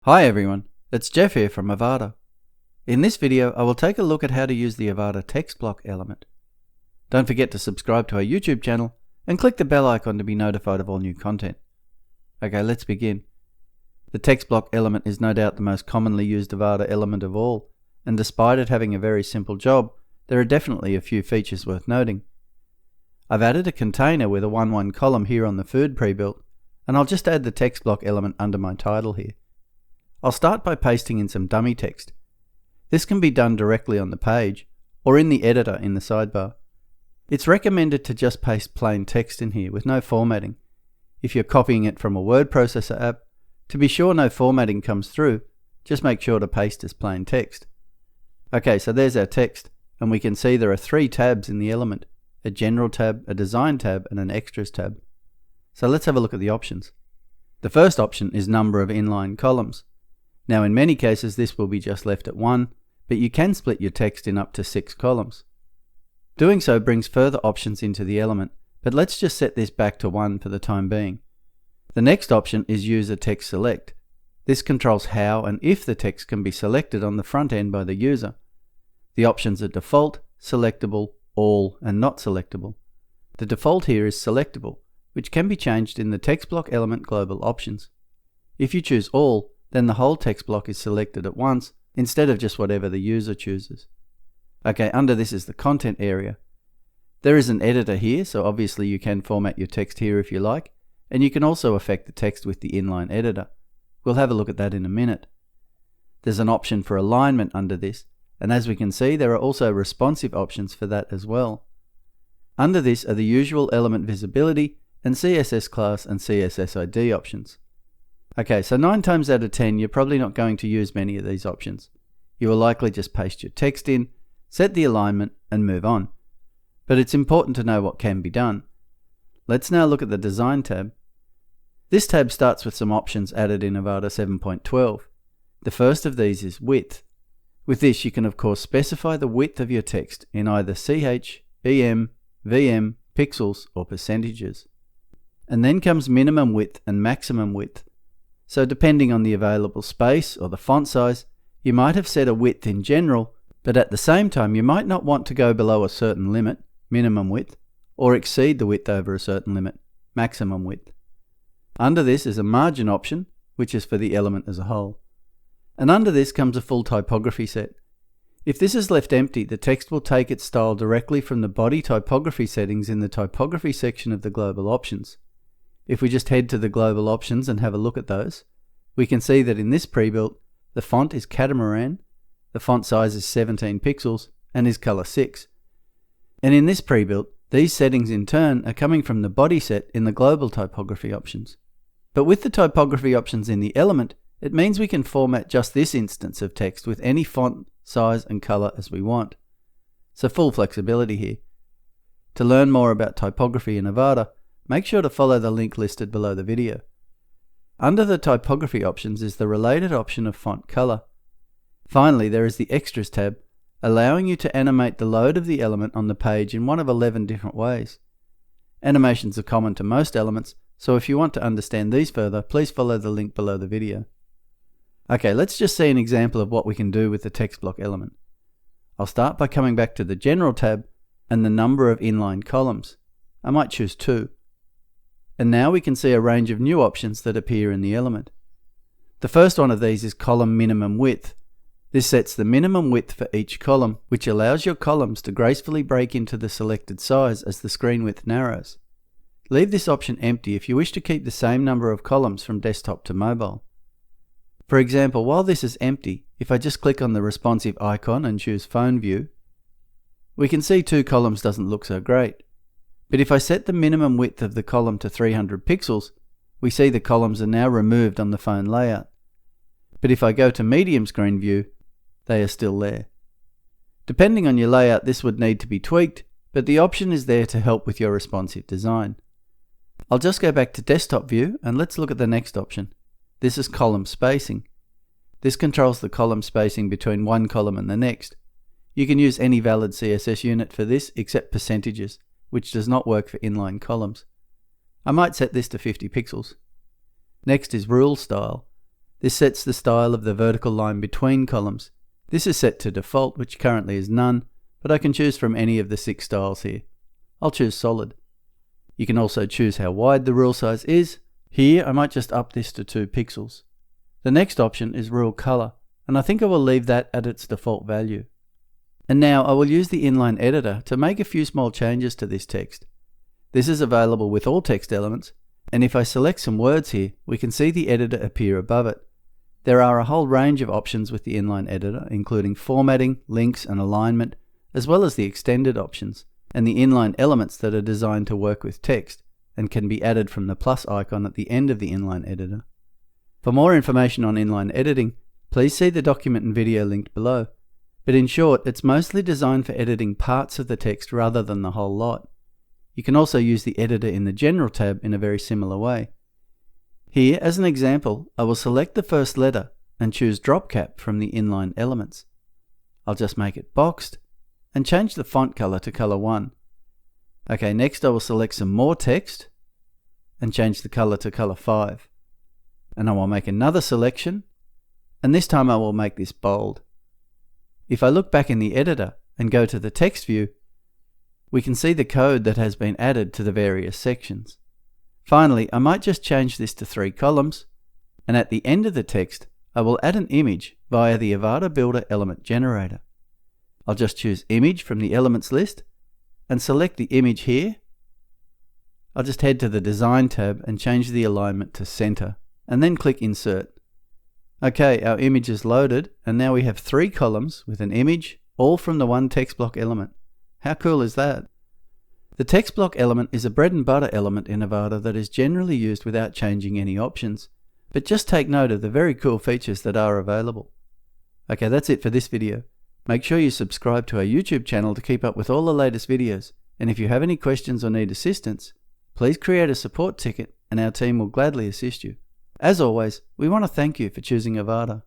Hi everyone, it's Jeff here from Avada. In this video, I will take a look at how to use the Avada text block element. Don't forget to subscribe to our YouTube channel and click the bell icon to be notified of all new content. Okay, let's begin. The text block element is no doubt the most commonly used Avada element of all, and despite it having a very simple job, there are definitely a few features worth noting. I've added a container with a 1-1 column here on the food pre-built, and I'll just add the text block element under my title here. I'll start by pasting in some dummy text. This can be done directly on the page, or in the editor in the sidebar. It's recommended to just paste plain text in here with no formatting. If you're copying it from a word processor app, to be sure no formatting comes through, just make sure to paste as plain text. Okay, so there's our text, and we can see there are 3 tabs in the element: a general tab, a design tab, and an extras tab. So let's have a look at the options. The first option is number of inline columns. Now in many cases this will be just left at 1, but you can split your text in up to 6 columns. Doing so brings further options into the element, but let's just set this back to 1 for the time being. The next option is user text select. This controls how and if the text can be selected on the front end by the user. The options are default, selectable, all, and not selectable. The default here is selectable, which can be changed in the text block element global options. If you choose all, then the whole text block is selected at once, instead of just whatever the user chooses. Okay, under this is the content area. There is an editor here, so obviously you can format your text here if you like, and you can also affect the text with the inline editor. We'll have a look at that in a minute. There's an option for alignment under this, and as we can see there are also responsive options for that as well. Under this are the usual element visibility and CSS class and CSS ID options. Okay, so 9 times out of 10 you're probably not going to use many of these options. You will likely just paste your text in, set the alignment, and move on. But it's important to know what can be done. Let's now look at the Design tab. This tab starts with some options added in Avada 7.12. The first of these is width. With this you can of course specify the width of your text in either CH, EM, VM, pixels, or percentages. And then comes minimum width and maximum width. So depending on the available space or the font size, you might have set a width in general, but at the same time you might not want to go below a certain limit, minimum width, or exceed the width over a certain limit, maximum width. Under this is a margin option, which is for the element as a whole. And under this comes a full typography set. If this is left empty, the text will take its style directly from the body typography settings in the typography section of the global options. If we just head to the global options and have a look at those, we can see that in this pre-built, the font is Catamaran, the font size is 17 pixels, and is color 6. And in this pre-built, these settings in turn are coming from the body set in the global typography options. But with the typography options in the element, it means we can format just this instance of text with any font, size, and color as we want. So full flexibility here. To learn more about typography in Avada, make sure to follow the link listed below the video. Under the typography options is the related option of font color. Finally, there is the Extras tab, allowing you to animate the load of the element on the page in one of 11 different ways. Animations are common to most elements, so if you want to understand these further, please follow the link below the video. Okay, let's just see an example of what we can do with the text block element. I'll start by coming back to the General tab and the number of inline columns. I might choose 2. And now we can see a range of new options that appear in the element. The first one of these is column minimum width. This sets the minimum width for each column, which allows your columns to gracefully break into the selected size as the screen width narrows. Leave this option empty if you wish to keep the same number of columns from desktop to mobile. For example, while this is empty, if I just click on the responsive icon and choose phone view, we can see 2 columns doesn't look so great. But if I set the minimum width of the column to 300 pixels, we see the columns are now removed on the phone layout. But if I go to medium screen view, they are still there. Depending on your layout, this would need to be tweaked, but the option is there to help with your responsive design. I'll just go back to desktop view and let's look at the next option. This is column spacing. This controls the column spacing between one column and the next. You can use any valid CSS unit for this except percentages, which does not work for inline columns. I might set this to 50 pixels. Next is rule style. This sets the style of the vertical line between columns. This is set to default, which currently is none, but I can choose from any of the 6 styles here. I'll choose solid. You can also choose how wide the rule size is. Here I might just up this to 2 pixels. The next option is rule color, and I think I will leave that at its default value. And now I will use the inline editor to make a few small changes to this text. This is available with all text elements, and if I select some words here, we can see the editor appear above it. There are a whole range of options with the inline editor, including formatting, links and alignment, as well as the extended options, and the inline elements that are designed to work with text, and can be added from the plus icon at the end of the inline editor. For more information on inline editing, please see the document and video linked below. But in short, it's mostly designed for editing parts of the text rather than the whole lot. You can also use the editor in the General tab in a very similar way. Here, as an example, I will select the first letter and choose Drop Cap from the inline elements. I'll just make it boxed and change the font color to color 1. Okay, next I will select some more text and change the color to color 5. And I will make another selection, and this time I will make this bold. If I look back in the editor and go to the text view, we can see the code that has been added to the various sections. Finally, I might just change this to 3 columns, and at the end of the text, I will add an image via the Avada Builder element generator. I'll just choose Image from the Elements list and select the image here. I'll just head to the Design tab and change the alignment to Center, and then click Insert. Okay, our image is loaded, and now we have 3 columns with an image, all from the one text block element. How cool is that? The text block element is a bread and butter element in Avada that is generally used without changing any options, but just take note of the very cool features that are available. Okay, that's it for this video. Make sure you subscribe to our YouTube channel to keep up with all the latest videos, and if you have any questions or need assistance, please create a support ticket and our team will gladly assist you. As always, we want to thank you for choosing Avada.